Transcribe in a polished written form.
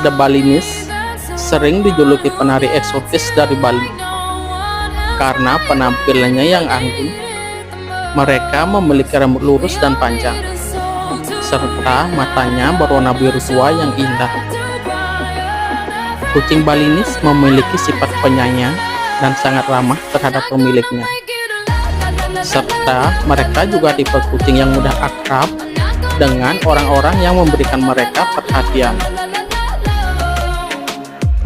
The Balinese sering dijuluki penari eksotis dari Bali karena penampilannya yang anggun. Mereka memiliki rambut lurus dan panjang, serta matanya berwarna biru tua yang indah. Kucing Balinese memiliki sifat penyayang dan sangat ramah terhadap pemiliknya, serta mereka juga tipe kucing yang mudah akrab dengan orang-orang yang memberikan mereka perhatian.